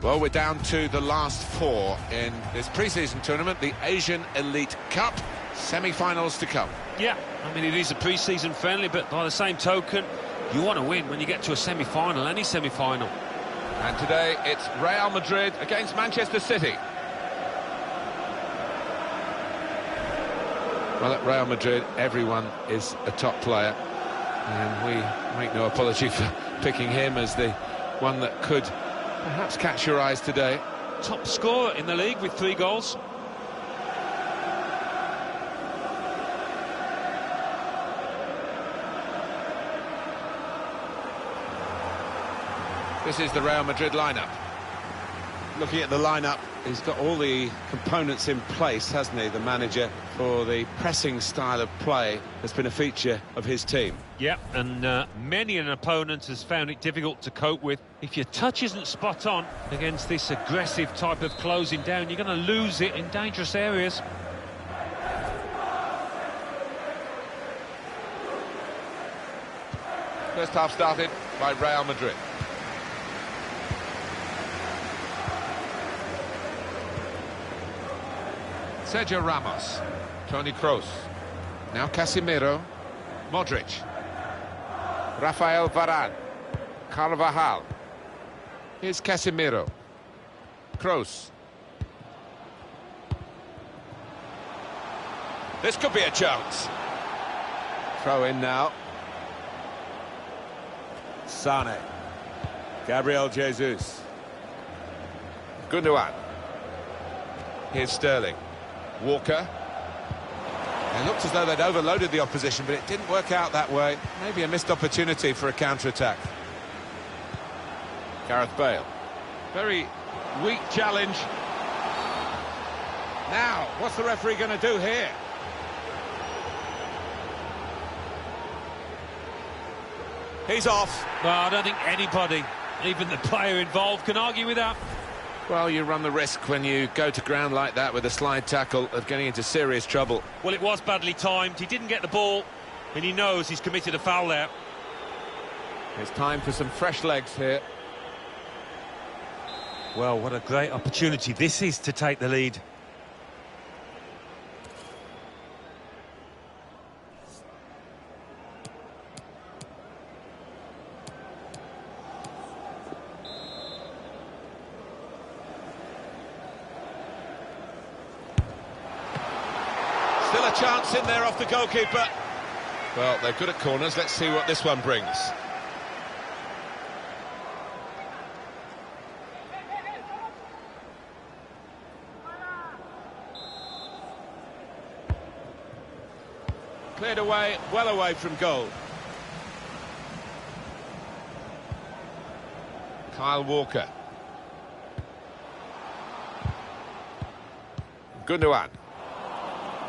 Well, we're down to the last four in this pre-season tournament, the Asian Elite Cup. Semi-finals to come. Yeah, I mean, it is a pre-season friendly, but by the same token, you want to win when you get to a semi-final, any semi-final. And today, it's Real Madrid against Manchester City. Well, at Real Madrid, everyone is a top player. And we make no apology for picking him as the one that could perhaps catch your eyes today. Top scorer in the league with 3 goals. This is the Real Madrid lineup. Looking at the lineup, he's got all the components in place, hasn't he, the manager, for the pressing style of play that's been a feature of his team. Yeah, and many an opponent has found it difficult to cope with. If your touch isn't spot on against this aggressive type of closing down, you're going to lose it in dangerous areas. First half started by Real Madrid. Sergio Ramos, Toni Kroos, now Casemiro, Modric, Rafael Varane, Carvajal. Here's Casemiro, Kroos. This could be a chance. Throw in now. Sane. Gabriel Jesus. Gundogan. Here's Sterling. Walker. It looked as though they'd overloaded the opposition, but it didn't work out that way. Maybe a missed opportunity for a counter-attack. Gareth Bale. Very weak challenge. Now, what's the referee going to do here? He's off. Well, I don't think anybody, even the player involved, can argue with that. Well, you run the risk when you go to ground like that with a slide tackle of getting into serious trouble. Well, it was badly timed. He didn't get the ball, and he knows he's committed a foul there. It's time for some fresh legs here. Well, what a great opportunity this is to take the lead. Still a chance in there off the goalkeeper. Well, they're good at corners. Let's see what this one brings. Cleared away, well away from goal. Kyle Walker. Gundogan.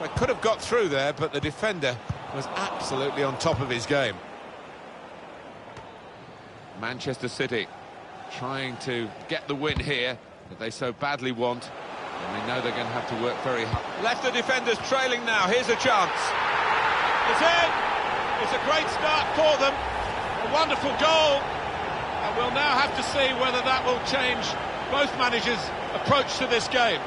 They could have got through there, but the defender was absolutely on top of his game. Manchester City trying to get the win here that they so badly want. And they know they're going to have to work very hard. Left the defenders trailing now. Here's a chance. It's in. It's a great start for them. A wonderful goal. And we'll now have to see whether that will change both managers' approach to this game.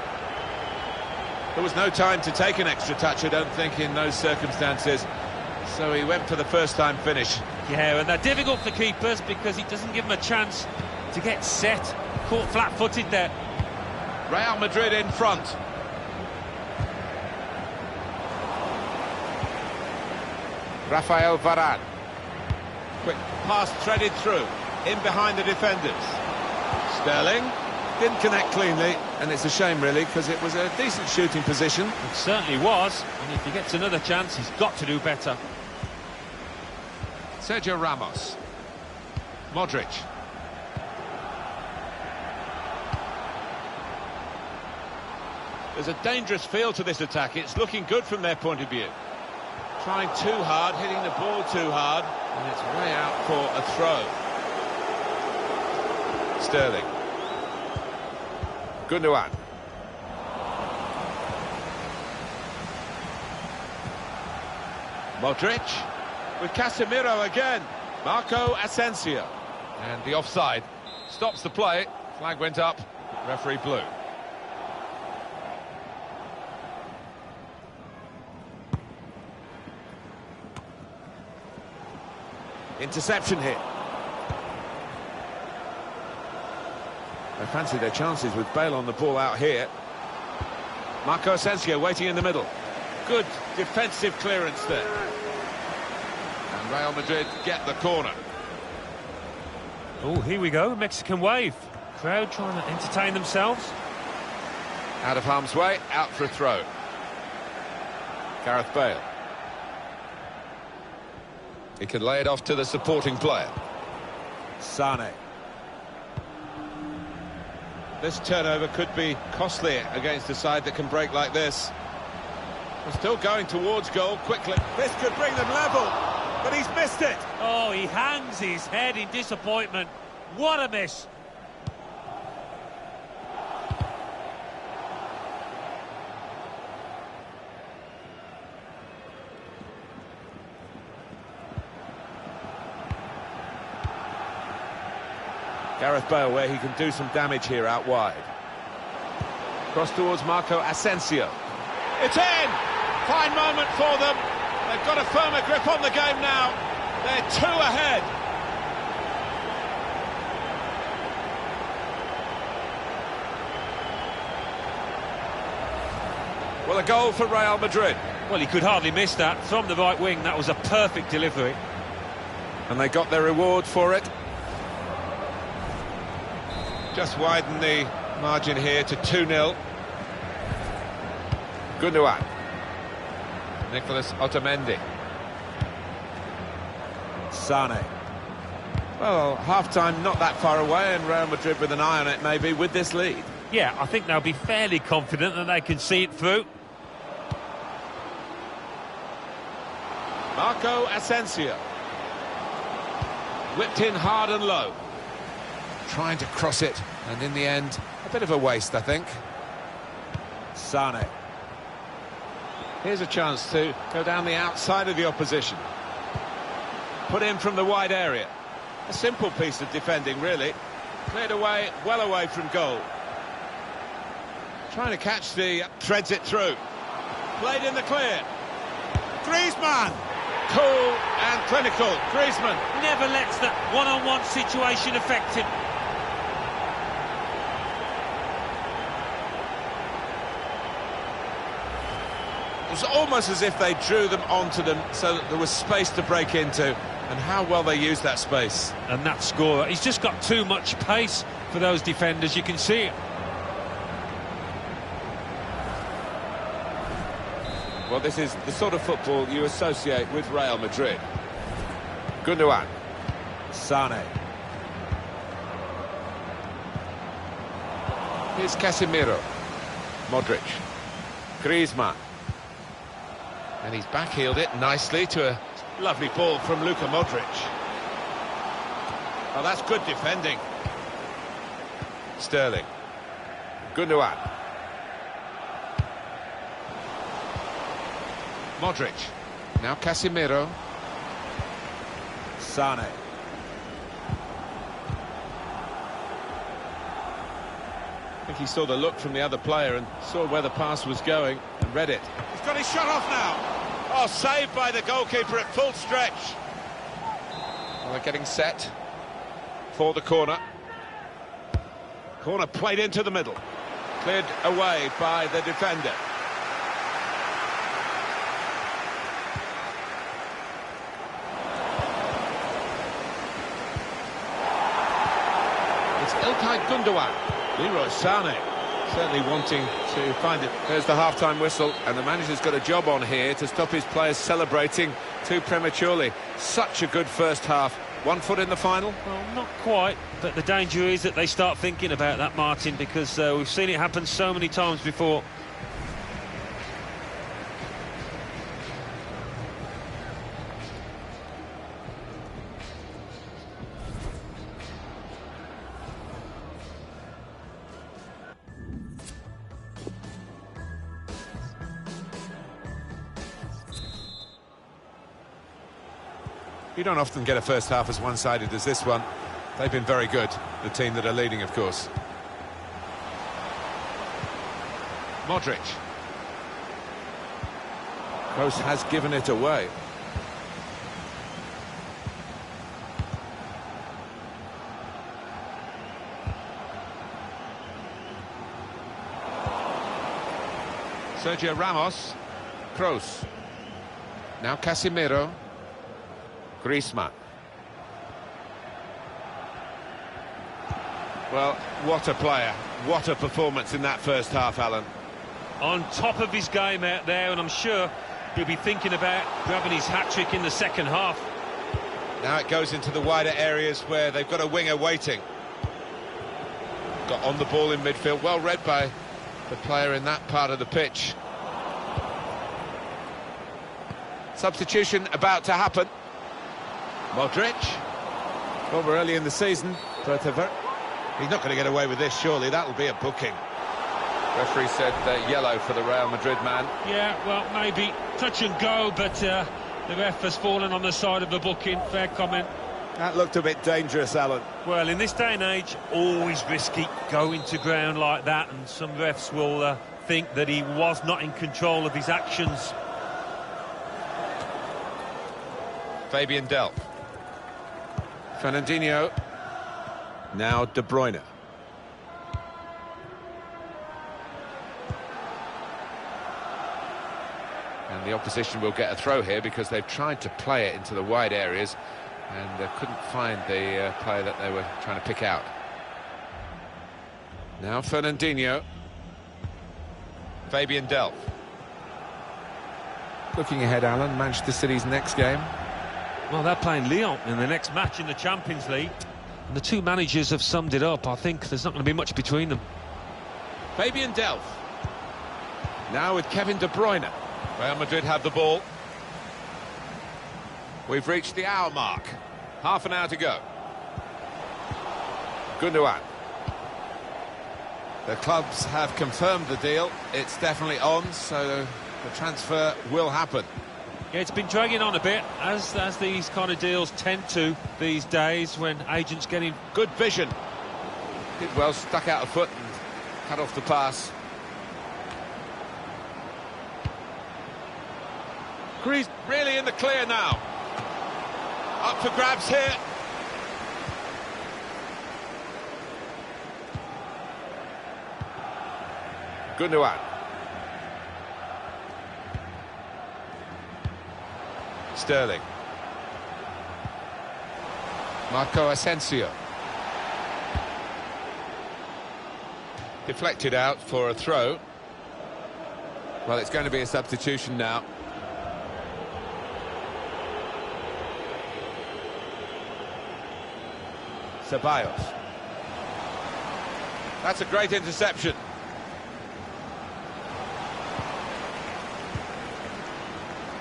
There was no time to take an extra touch, I don't think, in those circumstances. So he went for the first-time finish. Yeah, and they're difficult for keepers because he doesn't give them a chance to get set. Caught flat-footed there. Real Madrid in front. Rafael Varane. Quick pass threaded through, in behind the defenders. Sterling didn't connect cleanly, and it's a shame, really, because it was a decent shooting position. It certainly was, and if he gets another chance, he's got to do better. Sergio Ramos. Modric. There's a dangerous feel to this attack. It's looking good from their point of view. Trying too hard, hitting the ball too hard, and it's way out for a throw. Sterling. Gundogan. Modric with Casemiro again. Marco Asensio. And the offside stops the play Flag went up, referee blew. Interception here. They fancy their chances with Bale on the ball out here. Marco Asensio waiting in the middle. Good defensive clearance there. And Real Madrid get the corner. Oh, here we go, Mexican wave. Crowd trying to entertain themselves. Out of harm's way, out for a throw. Gareth Bale. He can lay it off to the supporting player. Sane. This turnover could be costly against a side that can break like this. We're still going towards goal quickly. This could bring them level, but he's missed it. Oh, he hangs his head in disappointment. What a miss. Gareth Bale, where he can do some damage here out wide. Cross towards Marco Asensio. It's in! Fine moment for them. They've got a firmer grip on the game now. They're 2 ahead. Well, a goal for Real Madrid. Well, he could hardly miss that. From the right wing, that was a perfect delivery. And they got their reward for it. Just widen the margin here to 2-0. Gundogan. Nicolas Otamendi. Sane. Well, half-time not that far away, and Real Madrid with an eye on it maybe with this lead. Yeah, I think they'll be fairly confident that they can see it through. Marco Asensio. Whipped in hard and low. Trying to cross it, and in the end, a bit of a waste, I think. Sane. Here's a chance to go down the outside of the opposition. Put in from the wide area. A simple piece of defending, really. Cleared away, well away from goal. Trying to catch the... threads it through. Played in the clear. Griezmann! Cool and clinical. Griezmann. Never lets that one-on-one situation affect him. It was almost as if they drew them onto them so that there was space to break into, and how well they used that space. And that scorer, he's just got too much pace for those defenders, you can see it. Well, this is the sort of football you associate with Real Madrid. Gundogan. Sane. Here's Casemiro. Modric. Griezmann. And he's backheeled it nicely to a lovely ball from Luka Modric. Oh, that's good defending. Sterling. Gundogan. Modric. Now Casemiro. Sane. I think he saw the look from the other player and saw where the pass was going and read it. He's got his shot off now. Oh, saved by the goalkeeper at full stretch. Well, they're getting set for the corner. Corner played into the middle. Cleared away by the defender. It's Ilkay Gundogan. Leroy Sane certainly wanting to find it. There's the half-time whistle, and the manager's got a job on here to stop his players celebrating too prematurely. Such a good first half. 1 foot in the final? Well, not quite, but the danger is that they start thinking about that, Martin, because we've seen it happen so many times before. You don't often get a first half as one-sided as this one. They've been very good, the team that are leading, of course. Modric. Kroos has given it away. Sergio Ramos. Kroos. Now Casemiro. Griezmann. Well, what a player. What a performance in that first half, Alan. On top of his game out there, and I'm sure he'll be thinking about grabbing his hat-trick in the second half. Now it goes into the wider areas where they've got a winger waiting. Got on the ball in midfield, well read by the player in that part of the pitch. Substitution about to happen. Modric. Well, we're early in the season, but he's not going to get away with this, surely. That'll be a booking. Referee said yellow for the Real Madrid man. Yeah, well, maybe touch and go, but the ref has fallen on the side of the booking. Fair comment. That looked a bit dangerous, Alan. Well, in this day and age, always risky going to ground like that, and some refs will think that he was not in control of his actions. Fabian Delph. Fernandinho. Now De Bruyne. And the opposition will get a throw here because they've tried to play it into the wide areas and couldn't find the player that they were trying to pick out. Now Fernandinho. Fabian Delph. Looking ahead, Alan, Manchester City's next game. Well, they're playing Lyon in the next match in the Champions League. And the two managers have summed it up. I think there's not going to be much between them. Fabian Delph. Now with Kevin De Bruyne. Real Madrid have the ball. We've reached the hour mark. Half an hour to go. Gundogan. The clubs have confirmed the deal. It's definitely on, so the transfer will happen. Yeah, it's been dragging on a bit, as these kind of deals tend to these days when agents get in. Good vision. Did well, stuck out a foot and cut off the pass. Greece really in the clear now. Up for grabs here. Gundogan. Sterling. Marco Asensio. Deflected out for a throw. Well, it's going to be a substitution now. Ceballos. That's a great interception.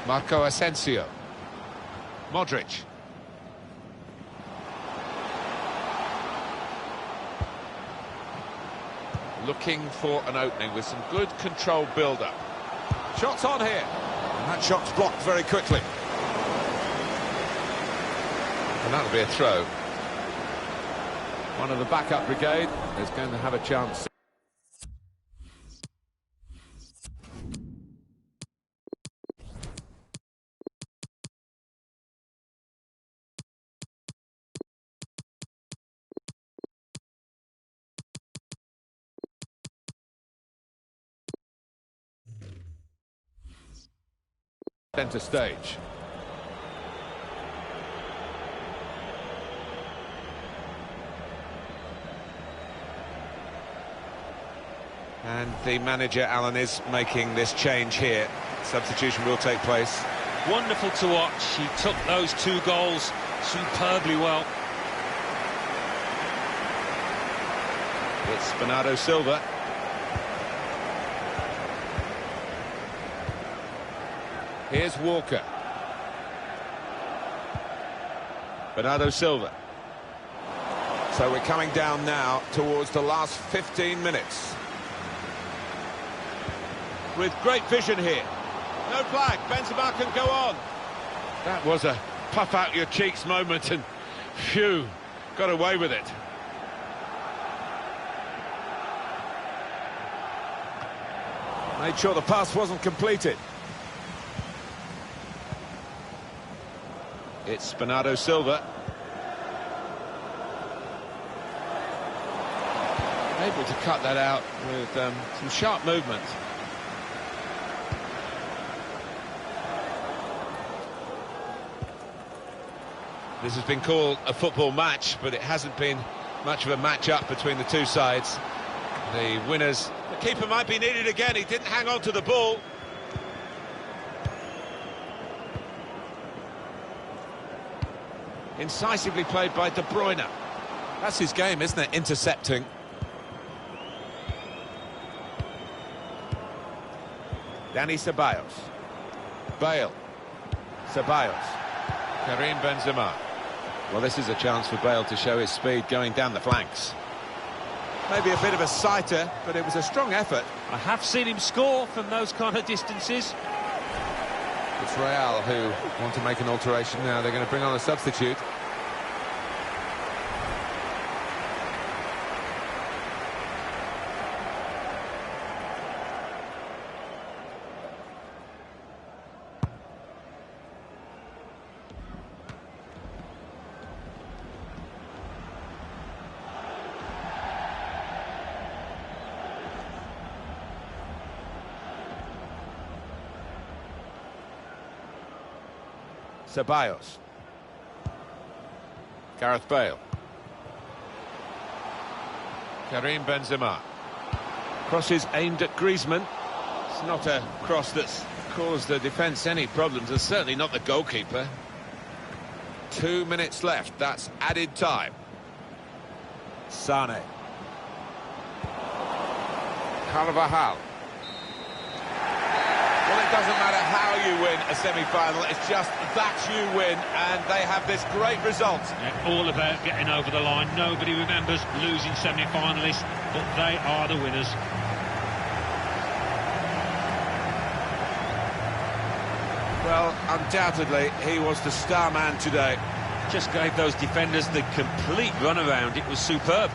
Marco Asensio. Modric. Looking for an opening with some good controlled build-up. Shots on here. And that shot's blocked very quickly. And that'll be a throw. One of the backup brigade is going to have a chance. Centre stage. And the manager, Alan, is making this change here. Substitution will take place. Wonderful to watch. He took those two goals superbly well. It's Bernardo Silva. Here's Walker. Bernardo Silva. So we're coming down now towards the last 15 minutes. With great vision here. No flag, Benzema can go on. That was a puff out your cheeks moment and phew, got away with it. Made sure the pass wasn't completed. It's Bernardo Silva. Able to cut that out with some sharp movement. This has been called a football match, but it hasn't been much of a match-up between the two sides. The winners... The keeper might be needed again, he didn't hang on to the ball. Incisively played by De Bruyne. That's his game, isn't it? Intercepting. Dani Ceballos. Bale. Ceballos. Karim Benzema. Well, this is a chance for Bale to show his speed going down the flanks. Maybe a bit of a sighter, but it was a strong effort. I have seen him score from those kind of distances. It's Real who want to make an alteration now. They're going to bring on a substitute. Ceballos. Gareth Bale. Karim Benzema. Crosses aimed at Griezmann. It's not a cross that's caused the defence any problems. It's certainly not the goalkeeper. 2 minutes left. That's added time. Sane. Carvajal. Well, it doesn't matter how you win a semi-final, it's just that you win, and they have this great result. Yeah, all about getting over the line. Nobody remembers losing semi-finalists, but they are the winners. Well, undoubtedly, he was the star man today. Just gave those defenders the complete runaround. It was superb.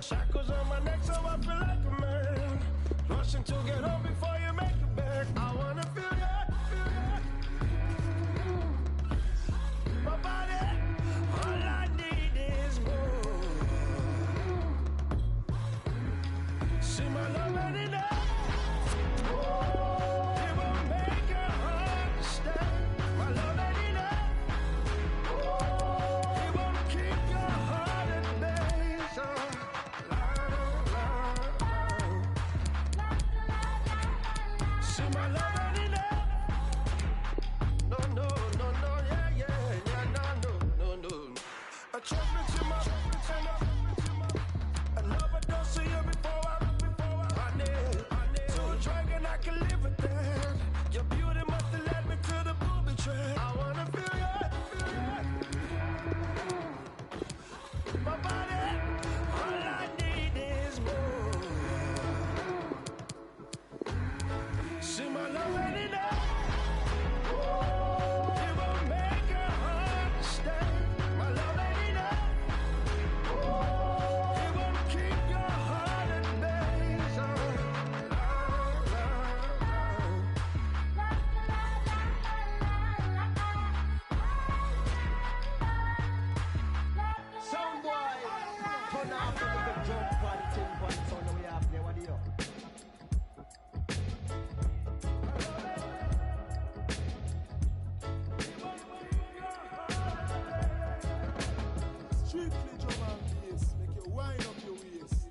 Shackles on my neck, so I feel like a man. Rushing to get home before you make it back. I wanna feel that, my body, all I need is more. See my love ain't enough. It won't make her understand. My love ain't enough. It won't keep your heart at bay. So see my love ain't enough. No, no, no, no, yeah, yeah, yeah, no, no, no, no. I trust me to my, I never don't see you before I need. To a dragon I can live with that. Your beauty must have led me to the booby trap. I wanna feel it. My body, all I need is more. See my love ain't enough. It won't make her understand. My love ain't enough. It won't keep your heart at bay. So, Sound boy, turn off the jump party, ting party, so now we have there. What do you know? Strictly drum and bass, make you wind up your waist.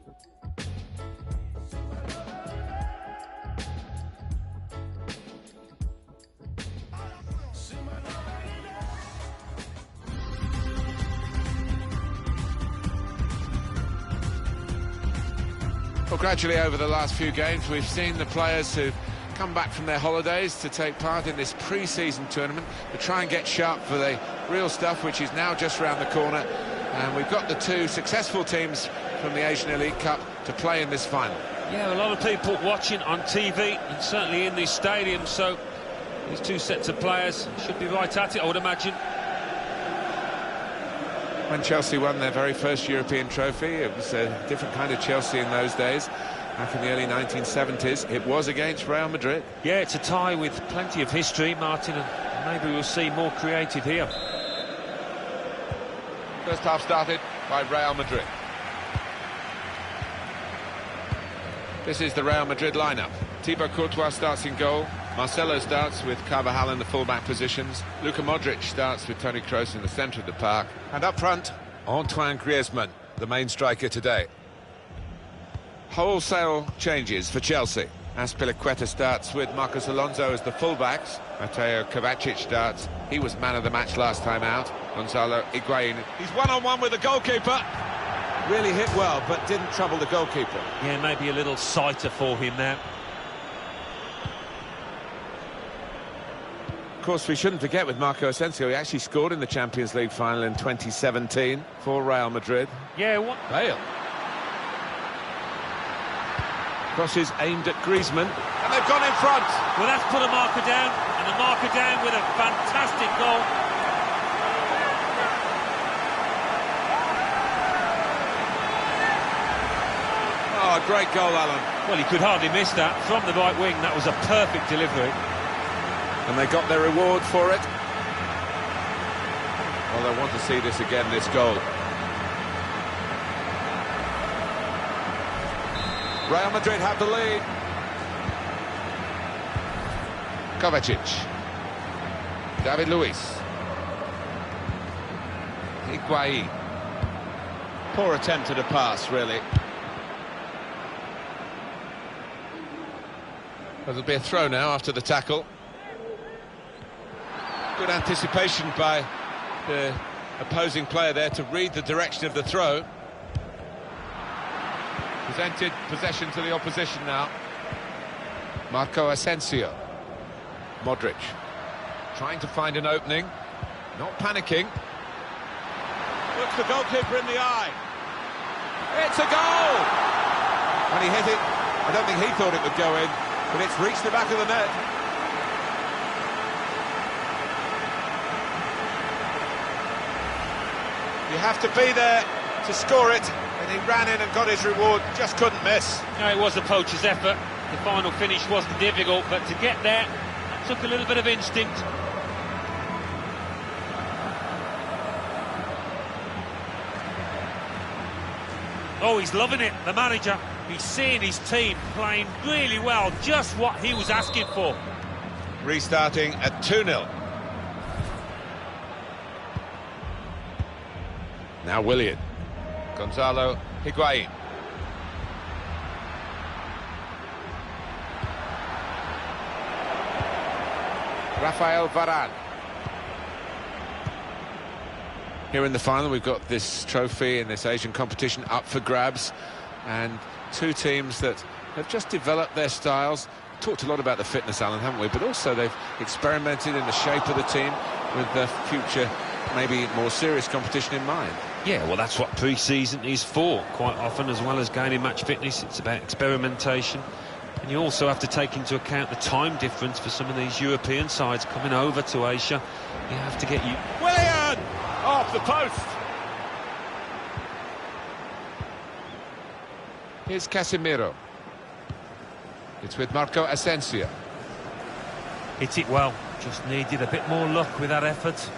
Well, gradually over the last few games, we've seen the players who've come back from their holidays to take part in this pre-season tournament to try and get sharp for the real stuff, which is now just round the corner. And we've got the two successful teams from the Asian Elite Cup to play in this final. Yeah, a lot of people watching on TV and certainly in this stadium, so these two sets of players should be right at it, I would imagine. When Chelsea won their very first European trophy, it was a different kind of Chelsea in those days. Back in the early 1970s, it was against Real Madrid. Yeah, it's a tie with plenty of history, Martin, and maybe we'll see more creative here. First half started by Real Madrid. This is the Real Madrid lineup. Thibaut Courtois starts in goal. Marcelo starts with Carvajal in the full-back positions. Luka Modric starts with Toni Kroos in the centre of the park. And up front, Antoine Griezmann, the main striker today. Wholesale changes for Chelsea. Azpilicueta starts with Marcos Alonso as the full-backs. Mateo Kovacic starts. He was man of the match last time out. Gonzalo Higuain. He's one-on-one with the goalkeeper. Really hit well, but didn't trouble the goalkeeper. Yeah, maybe a little sighter for him now. Of course, we shouldn't forget with Marco Asensio, he actually scored in the Champions League final in 2017 for Real Madrid. Yeah, what? Bale. Crosses aimed at Griezmann. And they've gone in front. Well, that's put a marker down, and a marker down with a fantastic goal. Oh, a great goal, Alan. Well, he could hardly miss that. From the right wing, that was a perfect delivery. And they got their reward for it. Well, they want to see this again, this goal. Real Madrid have the lead. Kovacic. David Luiz. Higuain. Poor attempt at a pass, really. There'll be a throw now after the tackle. Good anticipation by the opposing player there to read the direction of the throw. Presented possession to the opposition now. Marco Asensio. Modric. Trying to find an opening. Not panicking. Looks the goalkeeper in the eye. It's a goal! When he hit it, I don't think he thought it would go in, but it's reached the back of the net. You have to be there to score it, and he ran in and got his reward, just couldn't miss. No, it was a poacher's effort. The final finish wasn't difficult, but to get there, that took a little bit of instinct. Oh, he's loving it, the manager. He's seeing his team playing really well, just what he was asking for. Restarting at 2-0. Now Willian. Gonzalo Higuain. Rafael Varane. Here in the final, we've got this trophy in this Asian competition up for grabs, and two teams that have just developed their styles. Talked a lot about the fitness, Alan, haven't we? But also they've experimented in the shape of the team with the future, maybe more serious competition in mind. Yeah, well, that's what pre-season is for, quite often, as well as gaining match fitness. It's about experimentation. And you also have to take into account the time difference for some of these European sides coming over to Asia. You have to get you... Willian! Off the post. Here's Casemiro. It's with Marco Asensio. Hit it well. Just needed a bit more luck with that effort.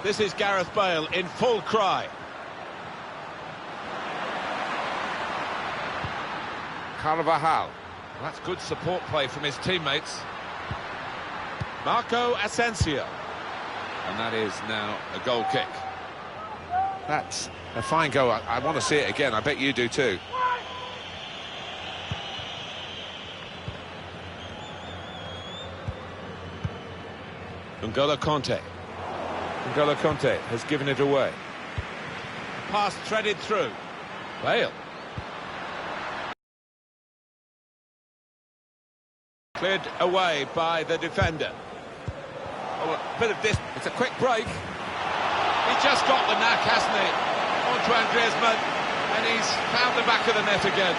This is Gareth Bale in full cry. Carvajal. That's good support play from his teammates. Marco Asensio. And that is now a goal kick. That's a fine goal. I want to see it again. I bet you do too. N'Golo Kanté. N'Golo Kanté has given it away. Pass threaded through. Bale. Cleared away by the defender. Oh, a bit of this. It's a quick break. He just got the knack, hasn't he? Antoine Griezmann, and he's found the back of the net again.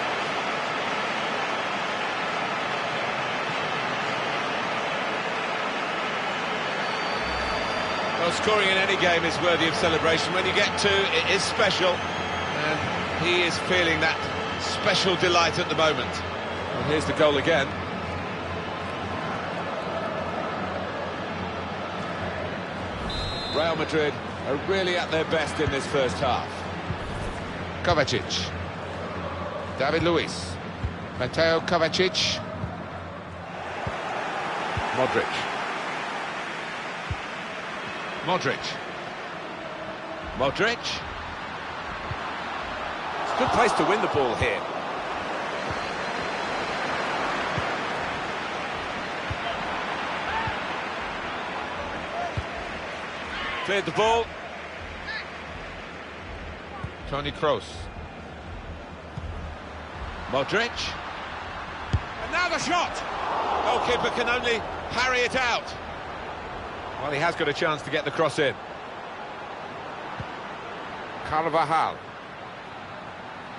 Well, scoring in any game is worthy of celebration. When you get two, it is special. And he is feeling that special delight at the moment. Well, here's the goal again. Real Madrid are really at their best in this first half. Kovacic. David Luiz. Mateo Kovacic. Modric. Modric. Modric. It's a good place to win the ball here. Cleared the ball. Toni Kroos. Modric. And now the shot! Goalkeeper can only parry it out. Well, he has got a chance to get the cross in. Carvajal.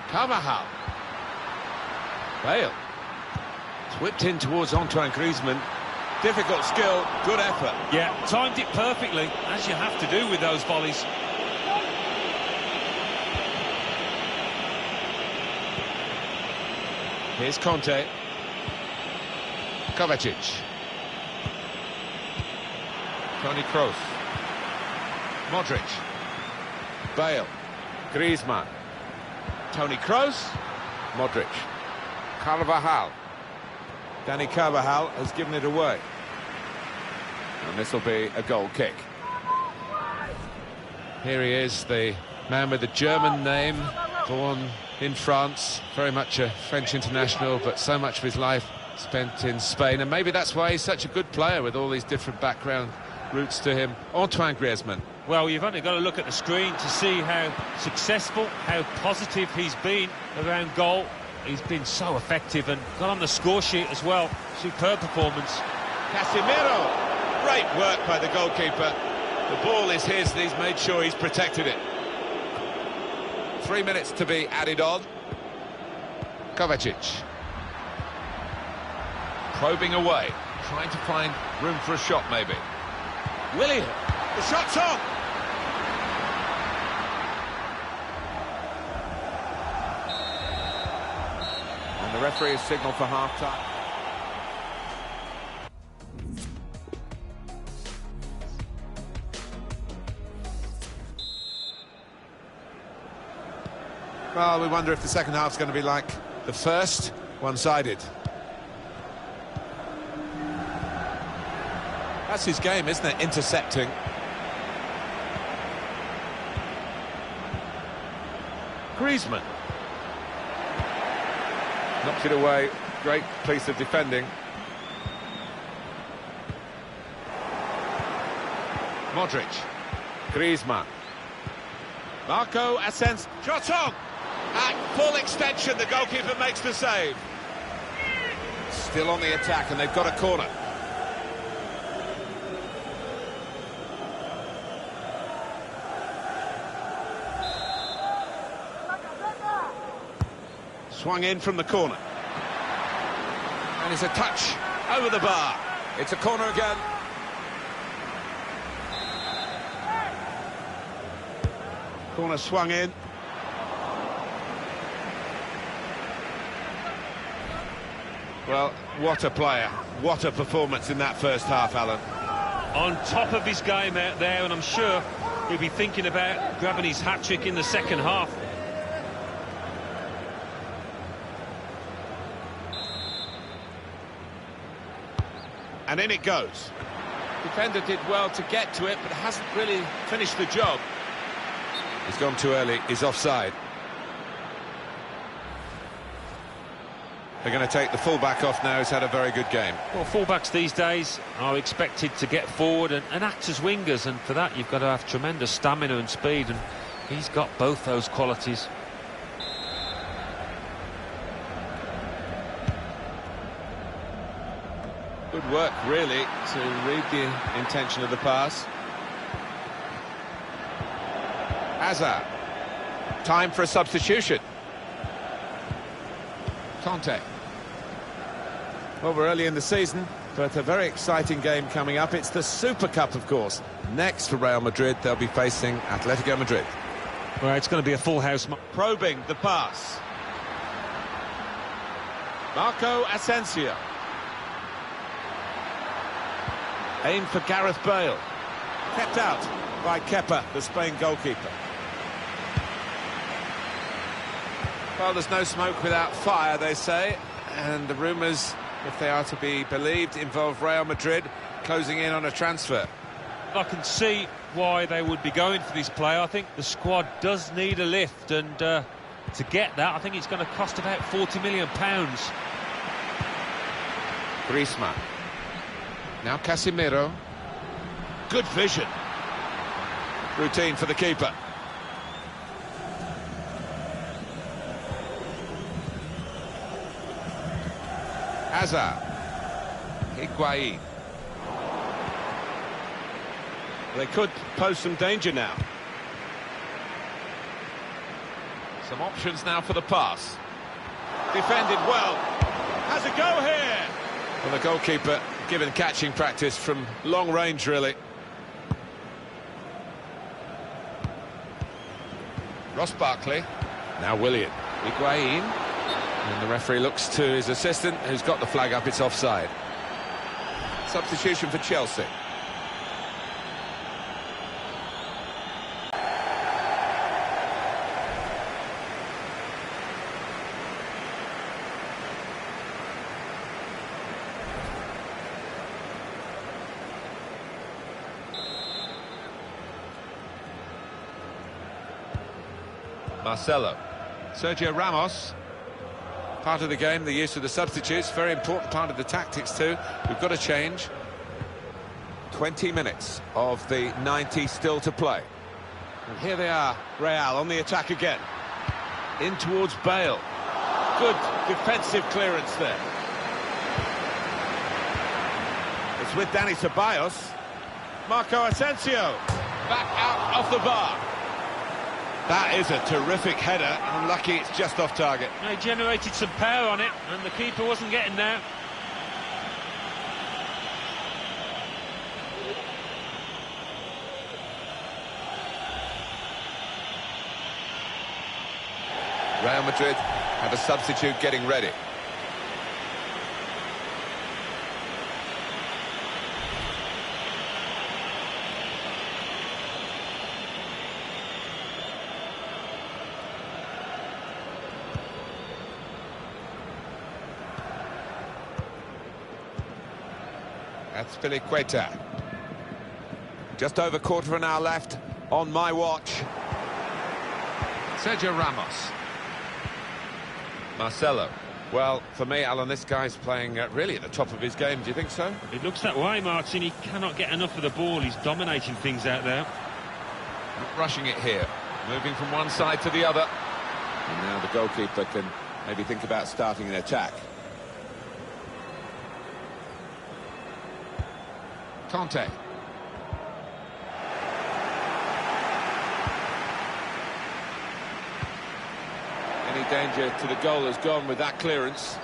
Carvajal. Bale. It's whipped in towards Antoine Griezmann. Difficult skill, good effort. Yeah, timed it perfectly, as you have to do with those volleys. Here's Conte. Kovacic. Toni Kroos. Modric. Bale. Griezmann. Toni Kroos. Modric. Carvajal. Dani Carvajal has given it away. And this will be a goal kick. Here he is, the man with the German name, born in France, very much a French international, but so much of his life spent in Spain. And maybe that's why he's such a good player with all these different background roots to him. Antoine Griezmann. Well, you've only got to look at the screen to see how successful, how positive he's been around goal. He's been so effective and got on the score sheet as well. Superb performance. Casemiro. Great work by the goalkeeper. The ball is his and he's made sure he's protected it. 3 minutes to be added on. Kovacic. Probing away. Trying to find room for a shot, maybe. Willian. The shot's on. And the referee has signalled for half-time. Well, we wonder if the second half's going to be like the first, one-sided. That's his game, isn't it? Intercepting. Griezmann. Knocks it away. Great piece of defending. Modric. Griezmann. Marco Asensio. Shot on! At full extension, the goalkeeper makes the save. Still on the attack, and they've got a corner. Swung in from the corner. And it's a touch over the bar. It's a corner again. Corner swung in. Well, what a player. What a performance in that first half, Alan. On top of his game out there, and I'm sure he'll be thinking about grabbing his hat-trick in the second half. And in it goes. Defender did well to get to it, but hasn't really finished the job. He's gone too early, he's offside. They're going to take the full-back off now, he's had a very good game. Well, full-backs these days are expected to get forward and act as wingers, and for that you've got to have tremendous stamina and speed, and he's got both those qualities. Good work, really, to read the intention of the pass. Hazard. Time for a substitution. Conte. Well, we're early in the season, but a very exciting game coming up. It's the Super Cup, of course. Next for Real Madrid, they'll be facing Atletico Madrid. Well, it's going to be a full house. Probing the pass. Marco Asensio. Aim for Gareth Bale. Kept out by Kepa, the Spain goalkeeper. Well, there's no smoke without fire, they say, and the rumours, if they are to be believed, involve Real Madrid closing in on a transfer. I can see why they would be going for this player. I think the squad does need a lift, and to get that, I think it's going to cost about £40 million. Griezmann. Now Casemiro. Good vision. Routine for the keeper. Hazard. Higuain. They could pose some danger now. Some options now for the pass. Defended well. Has a go here. Well, the goalkeeper given catching practice from long range, really. Ross Barkley. Now Willian. Higuain. And the referee looks to his assistant, who's got the flag up. It's offside. Substitution for Chelsea. Marcelo. Sergio Ramos. Part of the game, the use of the substitutes, very important part of the tactics too. We've got to change. 20 minutes of the 90 still to play. And here they are, Real on the attack again. In towards Bale. Good defensive clearance there. It's with Dani Ceballos. Marco Asensio. Back out off the bar. That is a terrific header. Unlucky it's just off target. They generated some power on it, and the keeper wasn't getting there. Real Madrid have a substitute getting ready. That's Filiqueta. Just over quarter of an hour left on my watch. Sergio Ramos. Marcelo. Well, for me, Alan, this guy's playing really at the top of his game. Do you think so? It looks that way, Martin. He cannot get enough of the ball. He's dominating things out there. Not rushing it here. Moving from one side to the other. And now the goalkeeper can maybe think about starting an attack. Conte. Any danger to the goal has gone with that clearance.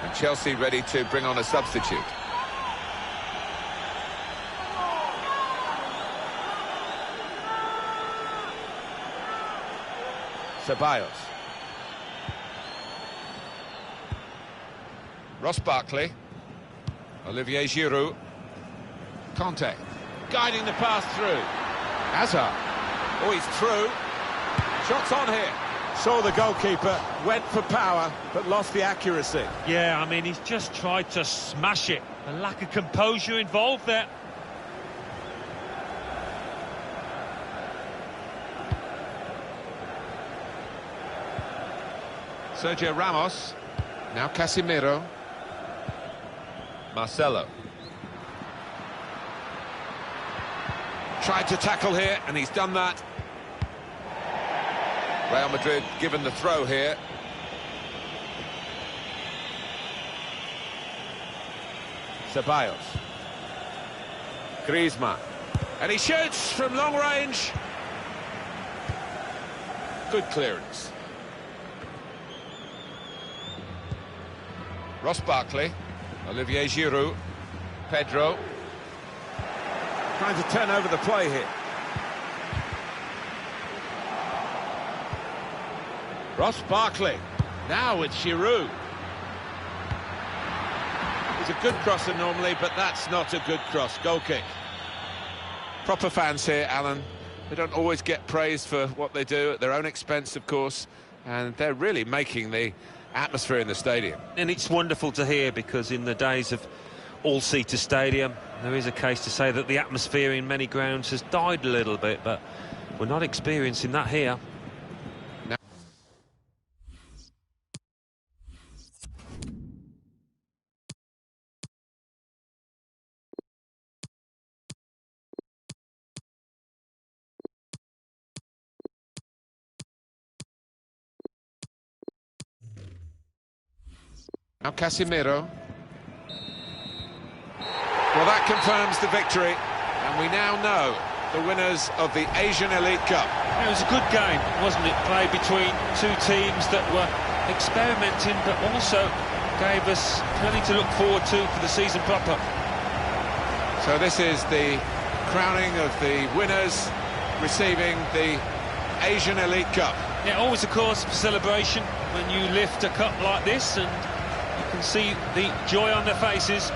And Chelsea ready to bring on a substitute. Ceballos. Ross Barkley. Olivier Giroud. Conte. Guiding the pass through. Hazard. Oh, he's through. Shots on here. Saw the goalkeeper, went for power, but lost the accuracy. Yeah, I mean, he's just tried to smash it. A lack of composure involved there. Sergio Ramos. Now Casemiro. Marcelo. Tried to tackle here, and he's done that. Real Madrid given the throw here. Ceballos. Griezmann. And he shoots from long range. Good clearance. Ross Barkley. Olivier Giroud. Pedro. Trying to turn over the play here. Ross Barkley. Now with Giroud. He's a good crosser normally, but that's not a good cross. Goal kick. Proper fans here, Alan. They don't always get praised for what they do at their own expense, of course, and they're really making the atmosphere in the stadium. And it's wonderful to hear, because in the days of all-seater stadium, there is a case to say that the atmosphere in many grounds has died a little bit, but we're not experiencing that here. Now Casemiro. Well, that confirms the victory, and we now know the winners of the Asian Elite Cup. It was a good game, wasn't it? Played between two teams that were experimenting, but also gave us plenty to look forward to for the season proper. So this is the crowning of the winners receiving the Asian Elite Cup. Yeah, always a cause for celebration when you lift a cup like this, and you can see the joy on their faces.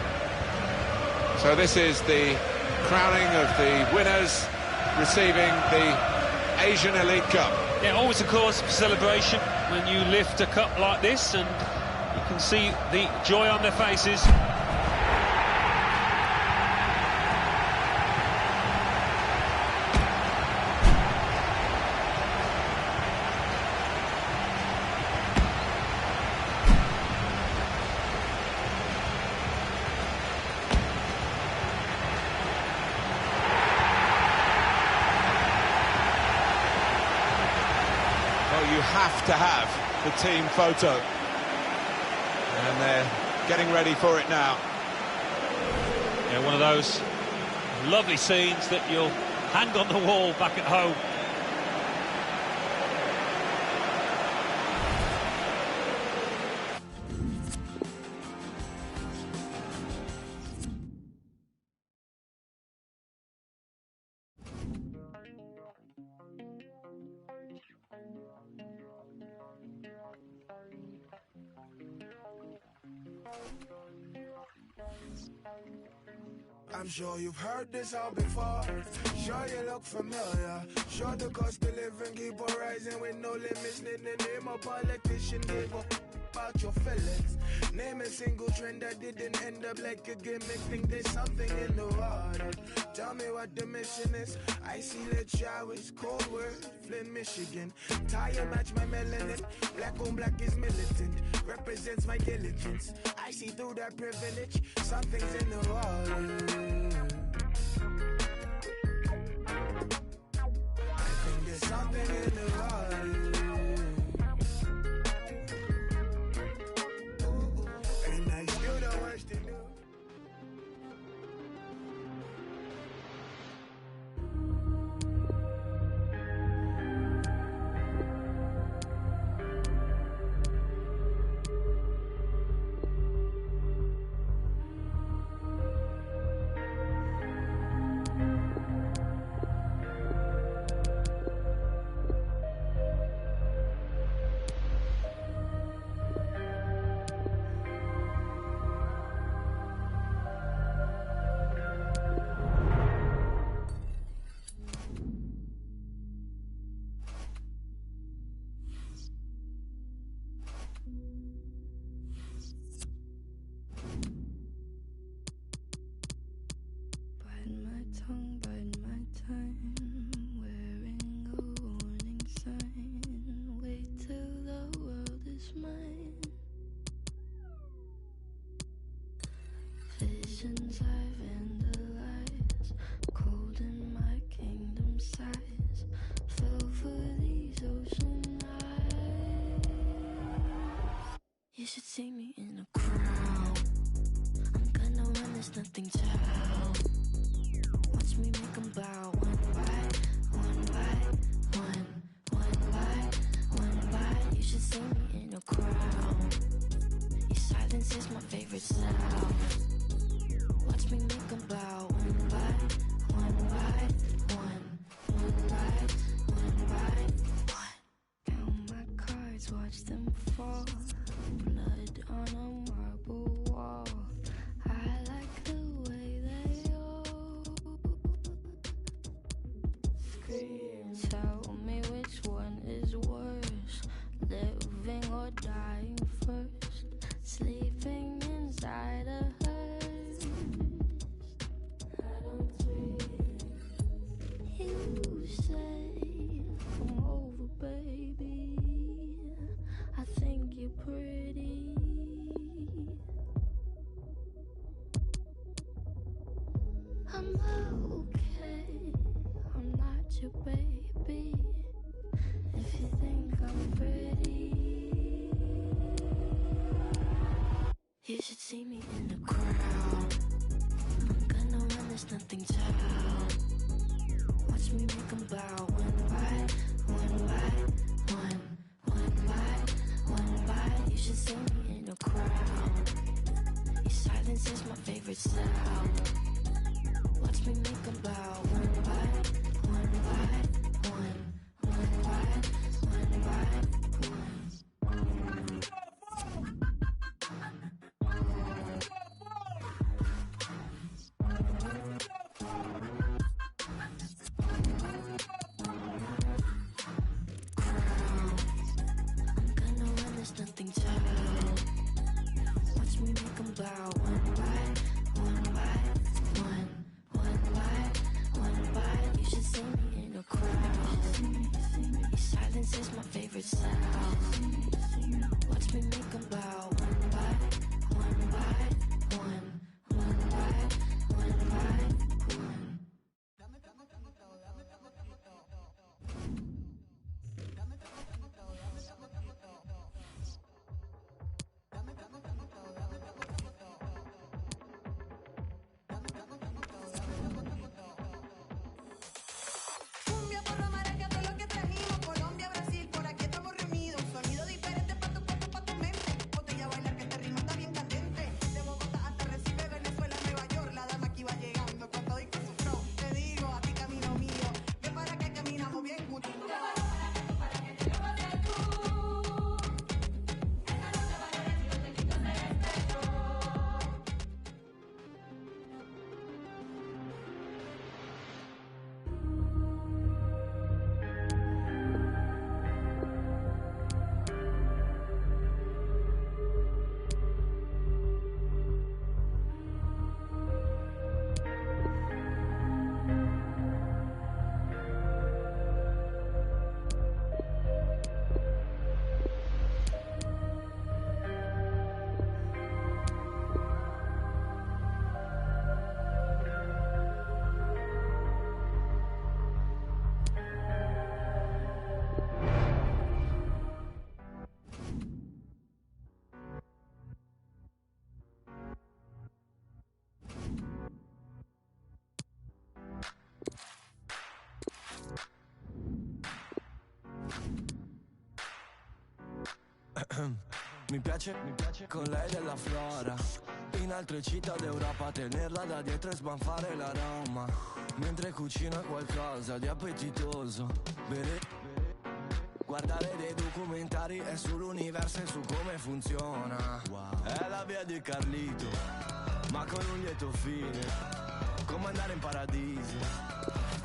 So this is the crowning of the winners receiving the Asian Elite Cup. Yeah, always a cause for celebration when you lift a cup like this, and you can see the joy on their faces. You have to have the team photo, and they're getting ready for it now. Yeah, one of those lovely scenes that you'll hang on the wall back at home. I'm sure you've heard this all before. Sure you look familiar. Sure the cost of living keep on rising with no limits. Name a politician gave up about your feelings. Name a single trend that didn't end up like a gimmick. Think there's something in the water. Tell me what the mission is. I see lit showers, cold word, Flint, Michigan. Tire match my melanin. Black on black is militant. Represents my diligence. I see through that privilege. Something's in the water. I think there's something in the water. And I still don't watch the news. Bide my time, wearing a warning sign. Wait till the world is mine. Visions I vandalize, cold in my kingdom size. Fell for these ocean eyes. You should see me in a crown. I'm gonna run this fall, blood on a marble wall. I like the way they all scream. Tell me which one is worse, living or dying first, sleeping inside a hearse. I don't breathe. You say, come over, baby, I think you're pretty. I'm okay, I'm not your baby, if you think I'm pretty. You should see me in the crowd, I'm gonna run, there's nothing to. Watch me make them bow, one by one, one by. You should see me in a crowd, your silence is my favorite sound. Watch me make them bow, one by one, one by one. Nothing to watch me make them bow, one by one by. You should see me in a crowd, your silence is my favorite sound. Watch me make them bow, one by one, one by one. Mi piace con lei della flora, in altre città d'Europa tenerla da dietro e sbanfare l'aroma, mentre cucina qualcosa di appetitoso, bere, guardare dei documentari e sull'universo e su come funziona. È la via di Carlito, ma con un lieto fine, come andare in paradiso,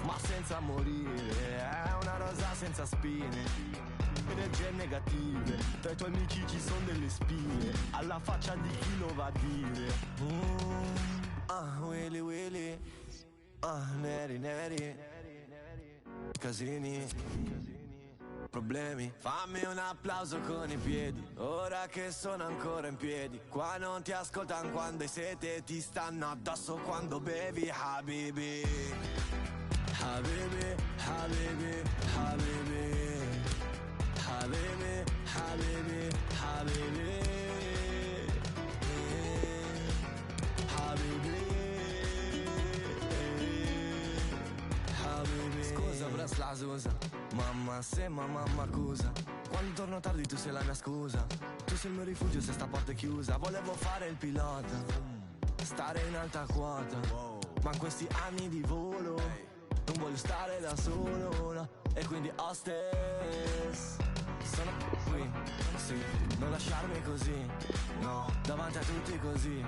ma senza morire. È una rosa senza spine, energie negative, tra i tuoi amici ci sono delle spine, alla faccia di chi lo va a dire. Willy Willy, neri neri, casini, problemi. Fammi un applauso con i piedi, ora che sono ancora in piedi. Qua non ti ascoltano quando hai sete, ti stanno addosso quando bevi. Habibi, Habibi, Habibi, Habibi, Habibi, Habibi, Habibi, Habibi. Scusa, Bras la Susa, mamma se mamma accusa. Quando torno tardi tu sei la mia scusa, tu sei il mio rifugio se sta porta è chiusa. Volevo fare il pilota, stare in alta quota, ma in questi anni di volo non voglio stare da solo, no. E quindi hostess sono qui, sì, non lasciarmi così, no, davanti a tutti così.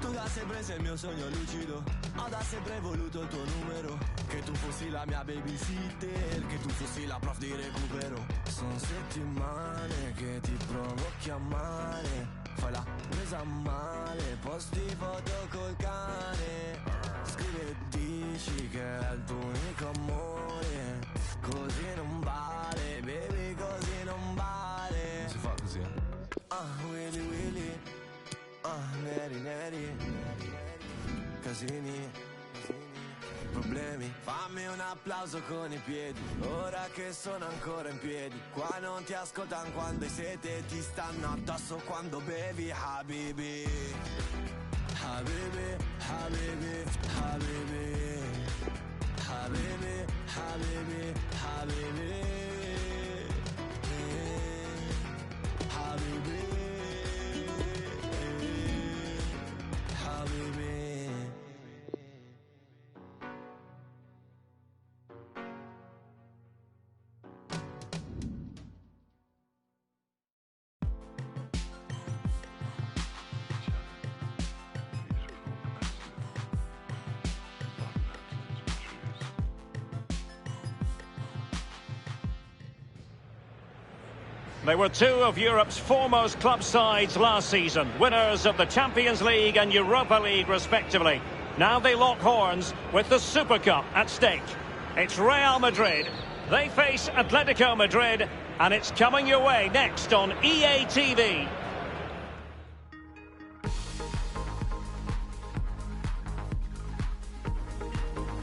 Tu da sempre sei il mio sogno lucido, ho da sempre voluto il tuo numero, che tu fossi la mia babysitter, che tu fossi la prof di recupero. Sono settimane che ti provo a chiamare, fai la presa a male, posti foto col cane, scrivi e dici che è il tuo unico amore, così non vale, baby, così non vale. Non si fa così, Willy Willy, neri neri, casini, problemi. Fammi un applauso con i piedi, ora che sono ancora in piedi. Qua non ti ascoltano quando hai sete, ti stanno addosso quando bevi. Habibi, Habibi, Habibi, Habibi, Habibi, Habibi, Habibi, Habibi, Habibi. They were two of Europe's foremost club sides last season, winners of the Champions League and Europa League respectively. Now they lock horns with the Super Cup at stake. It's Real Madrid. They face Atletico Madrid, and it's coming your way next on EA TV.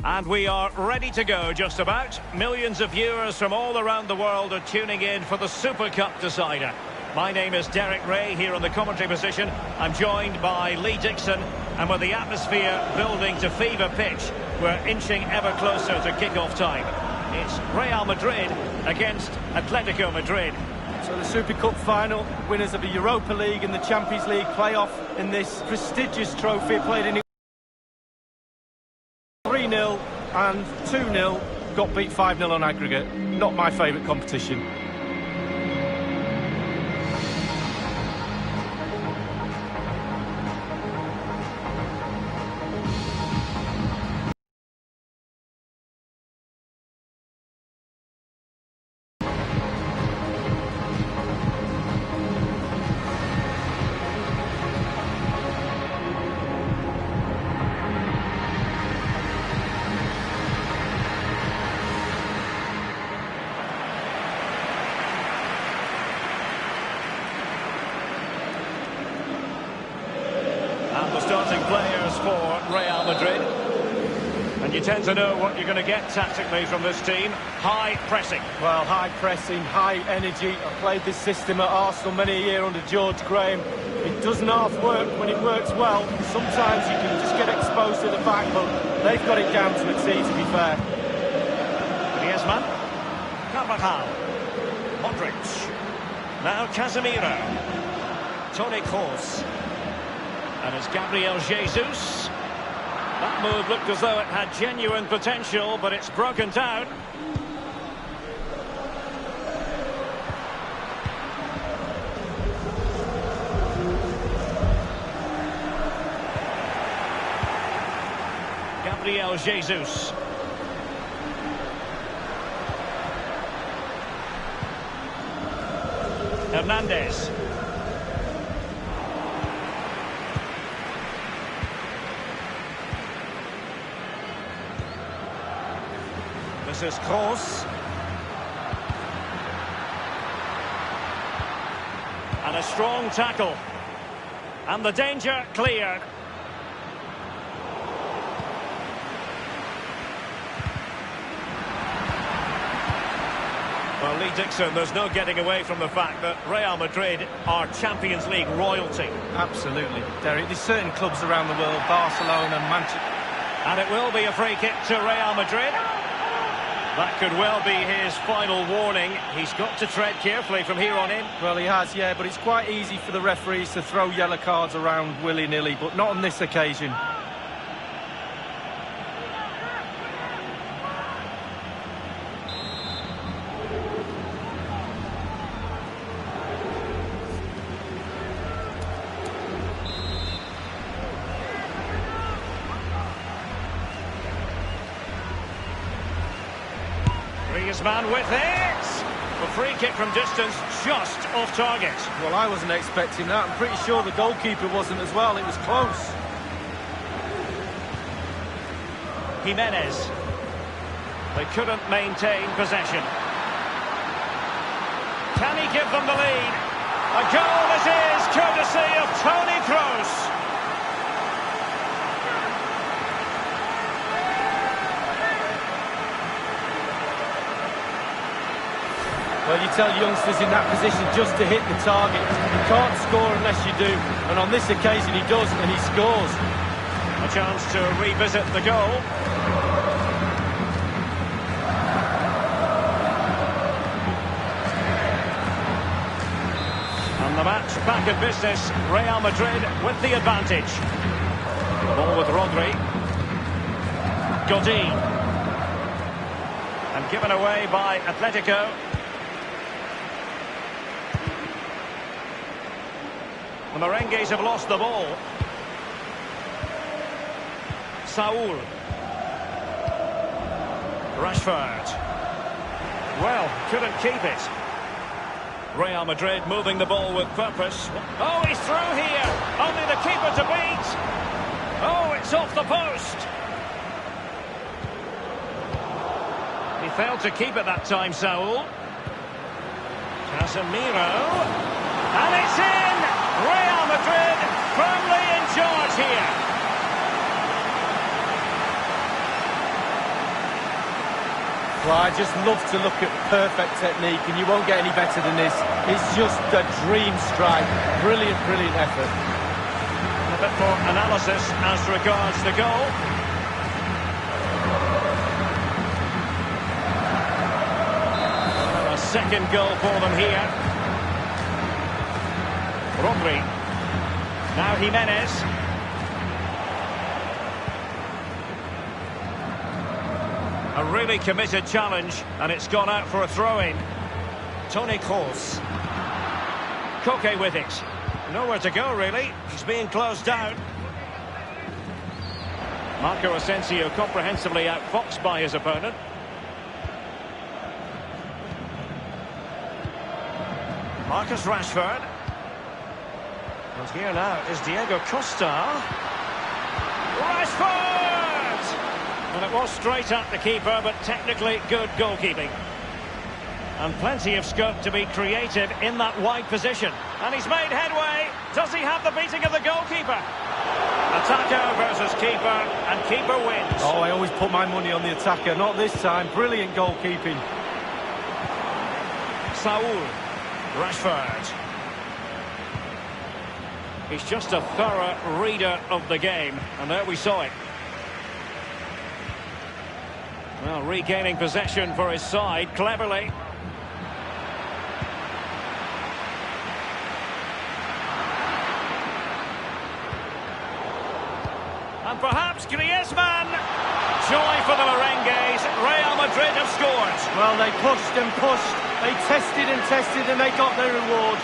And we are ready to go just about. Millions of viewers from all around the world are tuning in for the Super Cup decider. My name is Derek Ray here on the commentary position. I'm joined by Lee Dixon, and with the atmosphere building to fever pitch, we're inching ever closer to kick-off time. It's Real Madrid against Atletico Madrid. So the Super Cup final, winners of the Europa League and the Champions League playoff in this prestigious trophy, played in 3-0 and 2-0, got beat 5-0 on aggregate. Not my favourite competition. Starting players for Real Madrid. And you tend to know what you're going to get tactically from this team. High pressing. Well, high pressing, high energy. I played this system at Arsenal many a year under George Graham. It doesn't half work when it works well. Sometimes you can just get exposed to the fact, but they've got it down to a T, to be fair. Griezmann. Carvajal. Modric. Now Casemiro. Toni Kroos. And it's Gabriel Jesus. That move looked as though it had genuine potential, but it's broken down. Gabriel Jesus. Hernandez. This is Kroos. And a strong tackle. And the danger cleared. Well, Lee Dixon, there's no getting away from the fact that Real Madrid are Champions League royalty. Absolutely, Derek. There's certain clubs around the world, Barcelona, Manchester. And it will be a free kick to Real Madrid. That could well be his final warning. He's got to tread carefully from here on in. Well, he has, yeah, but it's quite easy for the referees to throw yellow cards around willy-nilly, but not on this occasion. man with it. The free kick from distance, just off target. Well, I wasn't expecting that. I'm pretty sure the goalkeeper wasn't as well. It was close. Jimenez. They couldn't maintain possession. Can he give them the lead? A goal it is, courtesy of Toni Kroos. Well, you tell youngsters in that position just to hit the target. You can't score unless you do. And on this occasion he does, and he scores. A chance to revisit the goal. And the match back in business. Real Madrid with the advantage. The ball with Rodri. Godin. And given away by Atletico. The Merengues have lost the ball. Saul. Rashford. Well, couldn't keep it. Real Madrid moving the ball with purpose. Oh, he's through here. Only the keeper to beat. Oh, it's off the post. He failed to keep it that time, Saul. Casemiro. And it's in! Real Madrid firmly in charge here. Well, I just love to look at perfect technique, and you won't get any better than this. It's just a dream strike. Brilliant, brilliant effort. And a bit more analysis as regards the goal. A second goal for them here. Rodri. Now Jimenez. A really committed challenge, and it's gone out for a throw-in. Toni Kroos. Koke with it. Nowhere to go, really. He's being closed down. Marco Asensio comprehensively outfoxed by his opponent. Marcus Rashford. And here now is Diego Costa. Rashford! And it was straight at the keeper, but technically good goalkeeping. And plenty of scope to be creative in that wide position. And he's made headway. Does he have the beating of the goalkeeper? Attacker versus keeper, and keeper wins. Oh, I always put my money on the attacker. Not this time. Brilliant goalkeeping. Saul. Rashford. He's just a thorough reader of the game, and there we saw it. Well, regaining possession for his side, cleverly. And perhaps Griezmann. Joy for the Merengues. Real Madrid have scored. Well, they pushed and pushed. They tested and tested, and they got their reward.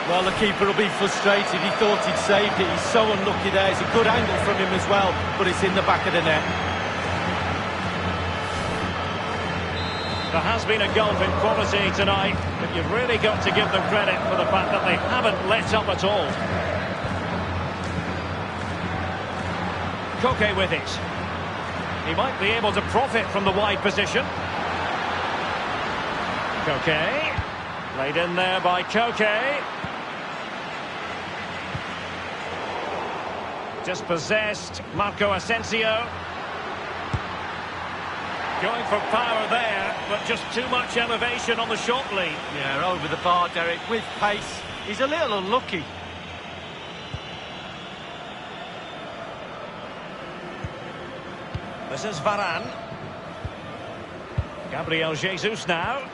Well, the keeper will be frustrated. He thought he'd saved it. He's so unlucky there. It's a good angle from him as well, but it's in the back of the net. There has been a gulf in quality tonight, but you've really got to give them credit for the fact that they haven't let up at all. Koke with it. He might be able to profit from the wide position. Koke. Laid in there by Koke. Dispossessed, Marco Asensio. Going for power there, but just too much elevation on the short lead. Yeah, over the bar, Derek, with pace. He's a little unlucky. This is Varane. Gabriel Jesus now.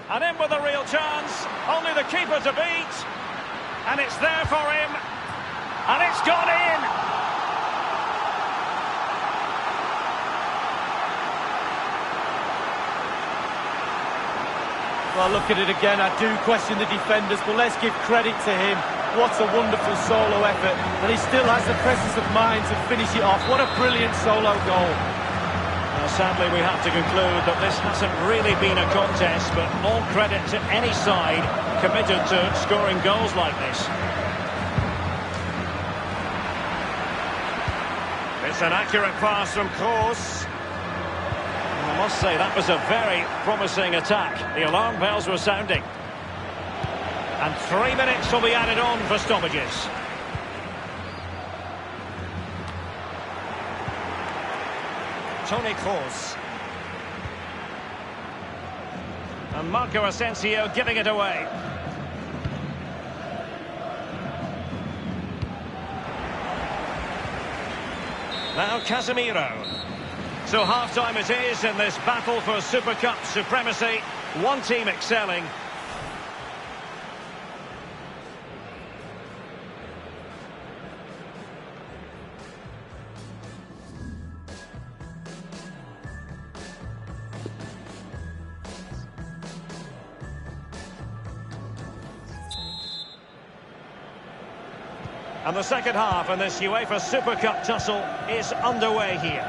And in with a real chance. Only the keeper to beat. And it's there for him. And it's gone in. Well, look at it again. I do question the defenders, but let's give credit to him. What a wonderful solo effort. And he still has the presence of mind to finish it off. What a brilliant solo goal. Well, sadly, we have to conclude that this hasn't really been a contest, but all credit to any side committed to scoring goals like this. It's an accurate pass from Kroos. I must say, that was a very promising attack. The alarm bells were sounding. And 3 minutes will be added on for stoppages. Toni Kroos. And Marco Asensio giving it away. Now Casemiro. So half-time it is in this battle for Super Cup supremacy. One team excelling. And the second half in this UEFA Super Cup tussle is underway here.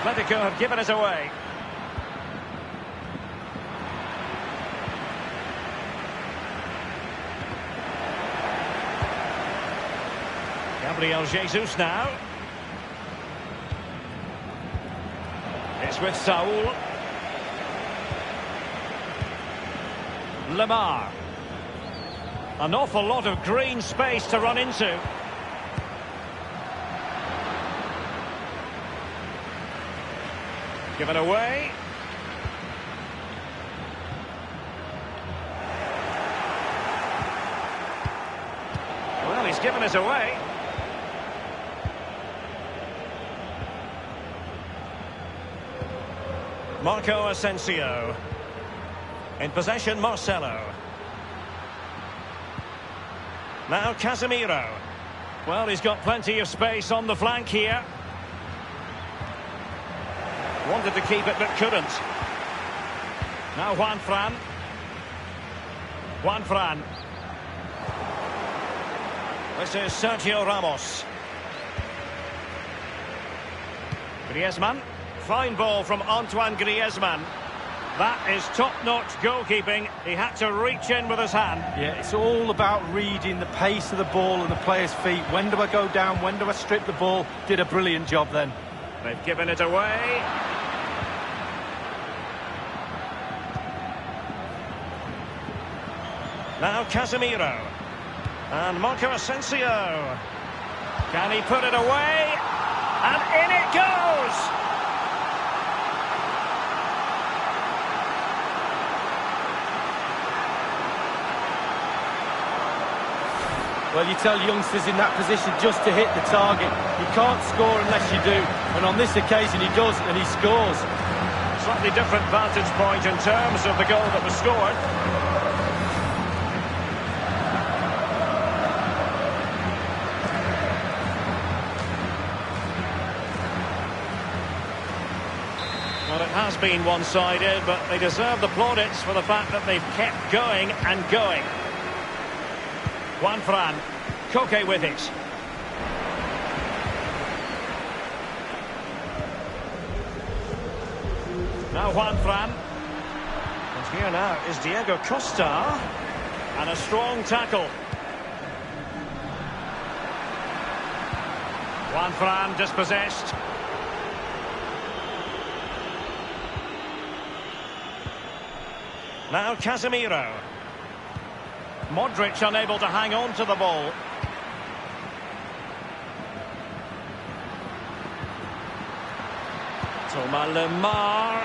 Atletico have given it away. Gabriel Jesus now. It's with Saul. Lemar. An awful lot of green space to run into. Given away. Well, he's given it away. Marco Asensio. In possession, Marcelo. Now Casemiro. Well, he's got plenty of space on the flank here. Wanted to keep it, but couldn't. Now Juanfran. Juanfran. This is Sergio Ramos. Griezmann. Fine ball from Antoine Griezmann. That is top-notch goalkeeping. He had to reach in with his hand. Yeah, it's all about reading the pace of the ball and the player's feet. When do I go down? When do I strip the ball? Did a brilliant job then. They've given it away. Now Casemiro. And Marco Asensio. Can he put it away? And in it goes! Well, you tell youngsters in that position just to hit the target. You can't score unless you do. And on this occasion he does, and he scores. Slightly different vantage point in terms of the goal that was scored. Well, it has been one-sided, but they deserve the plaudits for the fact that they've kept going and going. Juanfran, Koke with it. Now Juanfran. And here now is Diego Costa. And a strong tackle. Juanfran dispossessed. Now Casemiro. Modric unable to hang on to the ball. Thomas Lemar.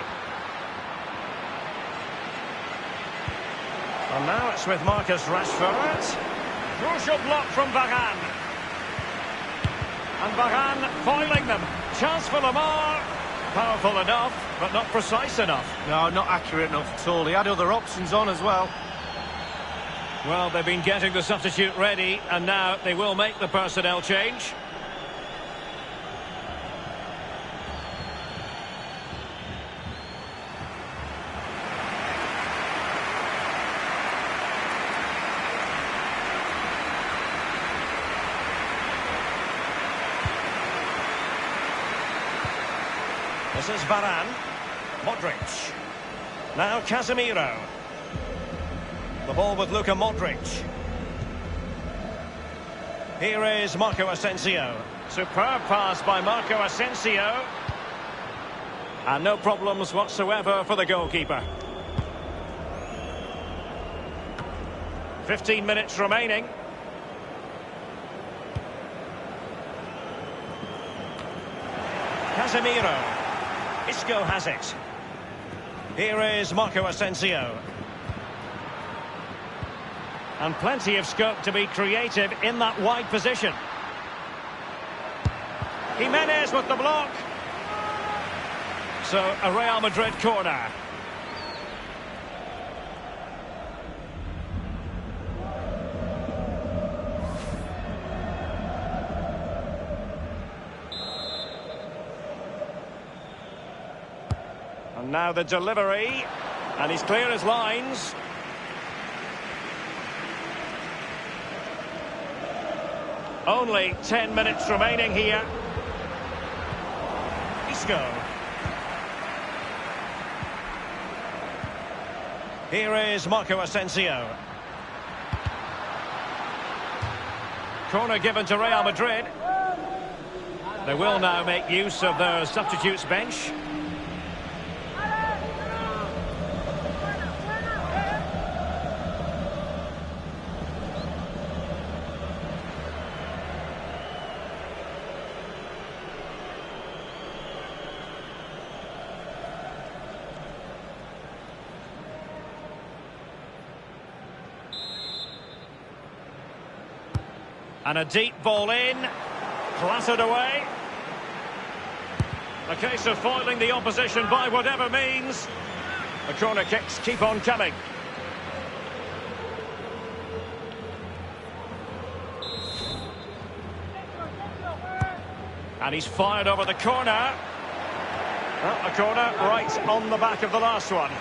And now it's with Marcus Rashford. Crucial block from Varane. And Varane foiling them. Chance for Lemar. Powerful enough, but not precise enough. No, not accurate enough at all. He had other options on as well. Well, they've been getting the substitute ready, and now they will make the personnel change. This is Varane. Modric. Now Casemiro. The ball with Luka Modric. Here is Marco Asensio. Superb pass by Marco Asensio. And no problems whatsoever for the goalkeeper. 15 minutes remaining. Casemiro. Isco has it. Here is Marco Asensio. And plenty of scope to be creative in that wide position. Jimenez with the block. So, a Real Madrid corner. And now the delivery. And he's clear his lines. Only 10 minutes remaining here. Isco. Here is Marco Asensio. Corner given to Real Madrid. They will now make use of their substitutes bench. And a deep ball in, clattered away. A case of foiling the opposition by whatever means. The corner kicks keep on coming. And he's fired over the corner. Well, a corner right on the back of the last one.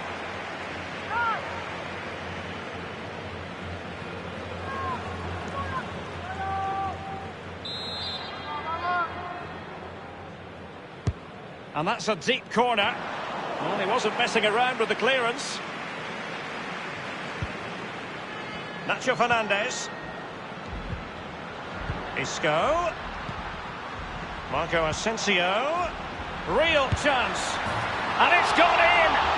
And that's a deep corner. Well, he wasn't messing around with the clearance. Nacho Fernandez. Isco. Marco Asensio. Real chance. And it's gone in!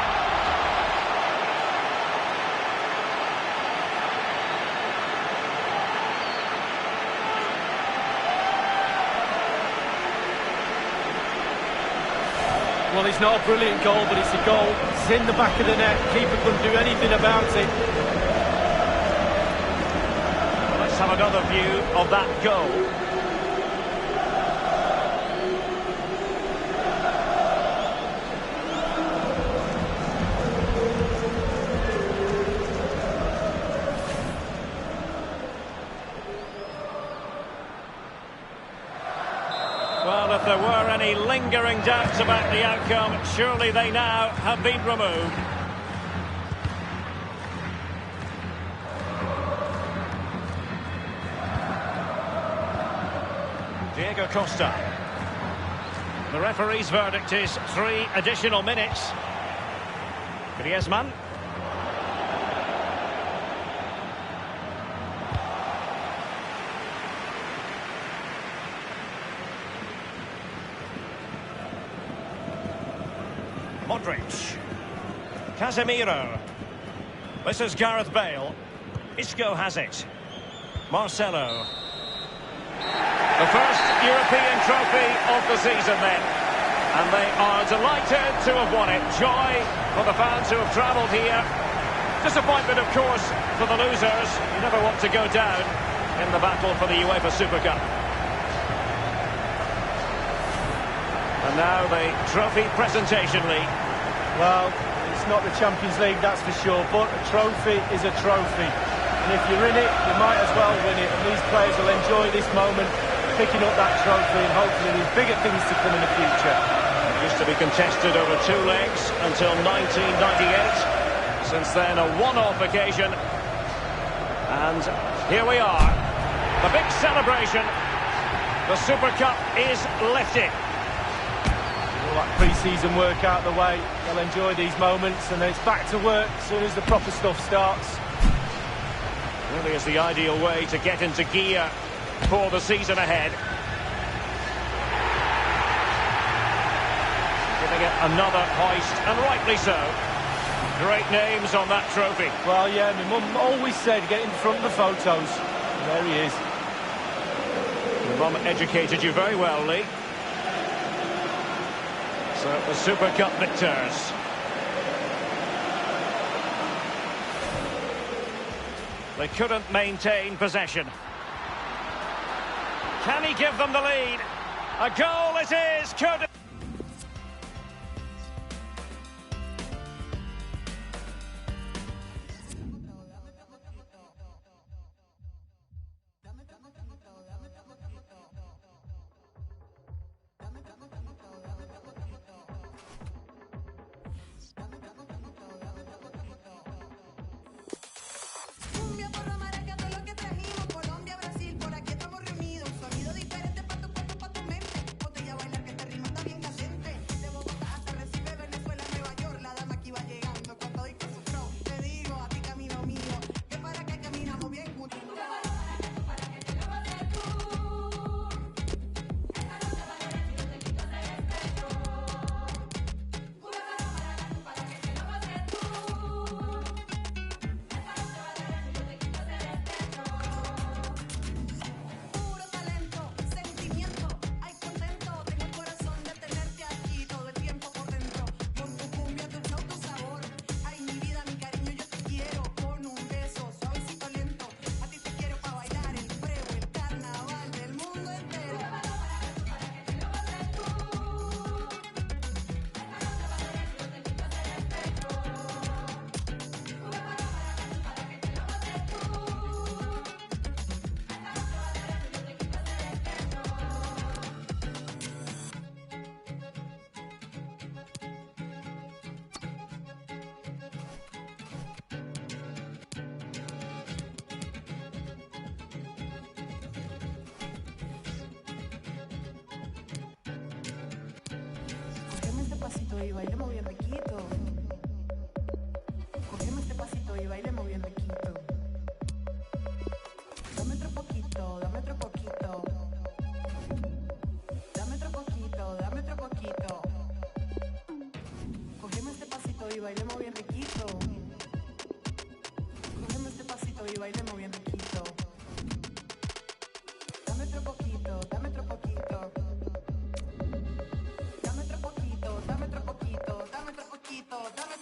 Well, it's not a brilliant goal, but it's a goal. It's in the back of the net. Keeper couldn't do anything about it. Let's have another view of that goal. Well, if there were any lingering doubts about the outcome, surely they now have been removed. Diego Costa. The referee's verdict is 3 additional minutes. Griezmann. Modric. Casemiro. This is Gareth Bale. Isco has it. Marcelo. The first European trophy of the season then. And they are delighted to have won it. Joy for the fans who have travelled here. Disappointment, of course, for the losers. You never want to go down in the battle for the UEFA Super Cup. And now the trophy presentation league. Well, it's not the Champions League, that's for sure, but a trophy is a trophy. And if you're in it, you might as well win it. And these players will enjoy this moment, picking up that trophy, and hopefully there's bigger things to come in the future. It used to be contested over 2 legs until 1998. Since then, a one-off occasion. And here we are. The big celebration. The Super Cup is lifted. that pre-season work out the way, they'll enjoy these moments, and then it's back to work as soon as the proper stuff starts. Really is the ideal way to get into gear for the season ahead. Giving it another hoist, and rightly so. Great names on that trophy. Well, yeah, my mum always said get in front of the photos. And there he is. Your mum educated you very well, Lee. So the Super Cup victors. They couldn't maintain possession. Can he give them the lead? A goal it is! Could... pasito y bailemos bien riquito. Cogemos este pasito y bailemos bien riquito. Dame otro poquito, dame otro poquito. Dame otro poquito, dame otro poquito. Cogemos este pasito y bailemos bien riquito. Cogemos este pasito y bailemos bien riquito. Dame otro poquito, dame otro poquito. Dame otro poquito, dame otro poquito, dame otro poquito, dame.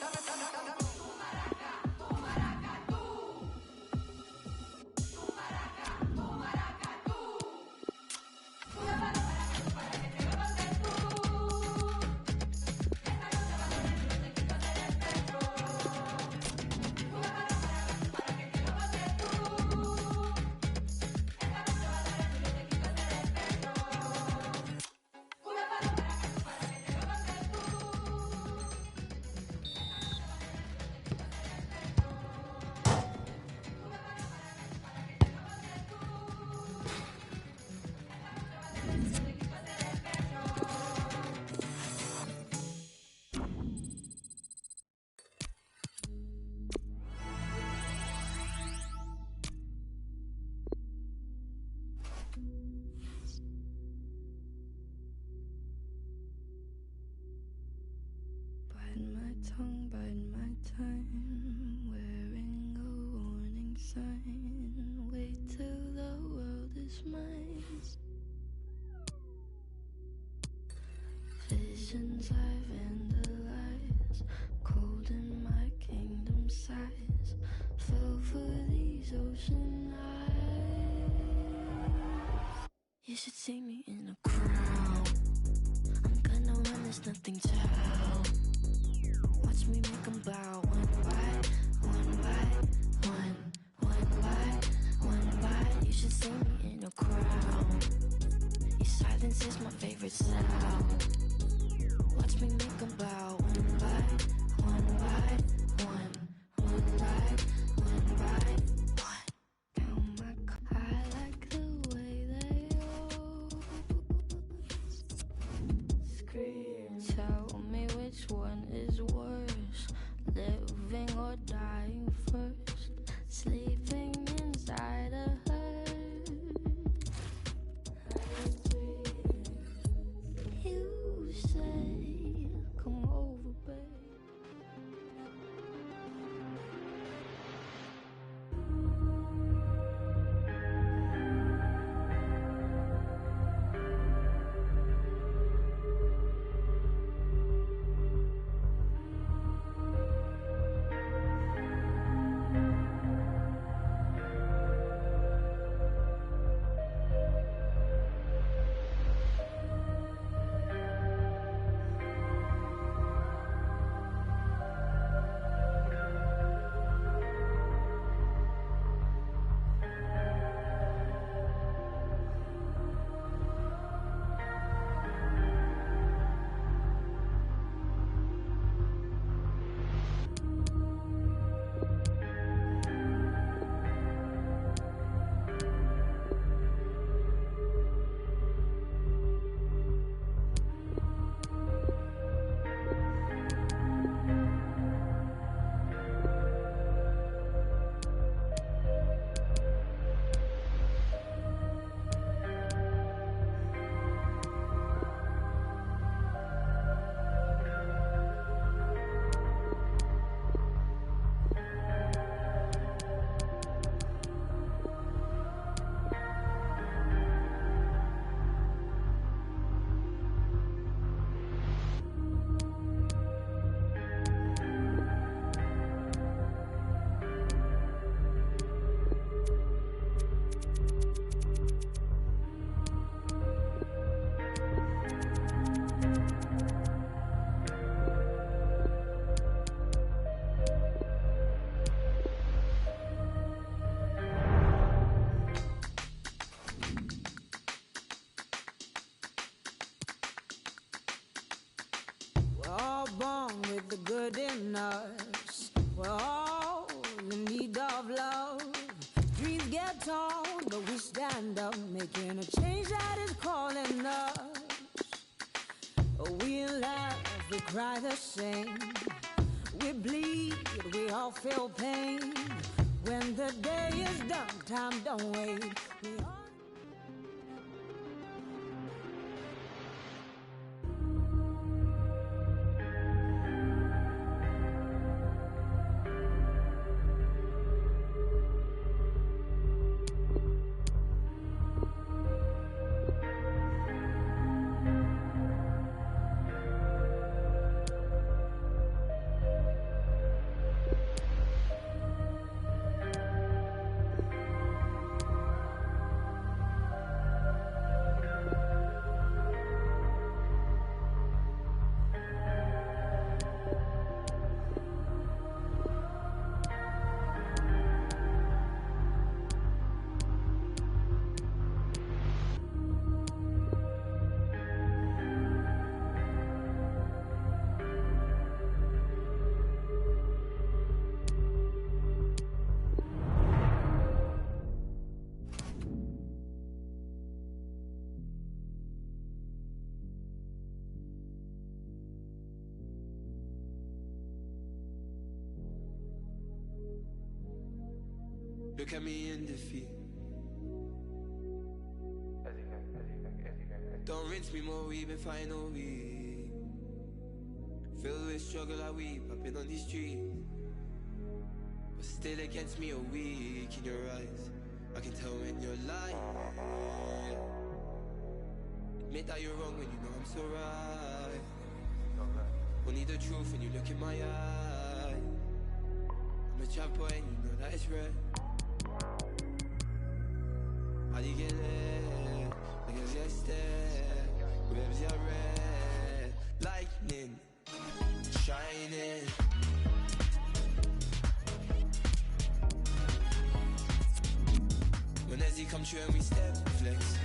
Tongue bite my time, wearing a warning sign. Wait till the world is mine. Visions I've vandalized, cold in my kingdom size. Fell for these ocean eyes. You should see me in a crowd. I'm gonna run, there's nothing to help. Watch me make them bow, one by one, one by one. You should see me in a crowd. Your silence is my favorite sound. Watch me make them bow, one by one, one by one. Down my I like the way they all scream. that we stand up, making a change that is calling us. We laugh, we cry the same. We bleed, we all feel pain. When the day is done, time don't wait. We all look at me in defeat. Don't rinse me more, we've been fighting all week. Filled with struggle I weep, I've been on these streets. But still against me are weak in your eyes. I can tell when you're lying. Admit that you're wrong when you know I'm so right. Only the truth when you look in my eye. I'm a trap boy and you know that it's red. How do you get there? Because you're there. Ribs are red. Lightning shining. When does he come true and we step flex?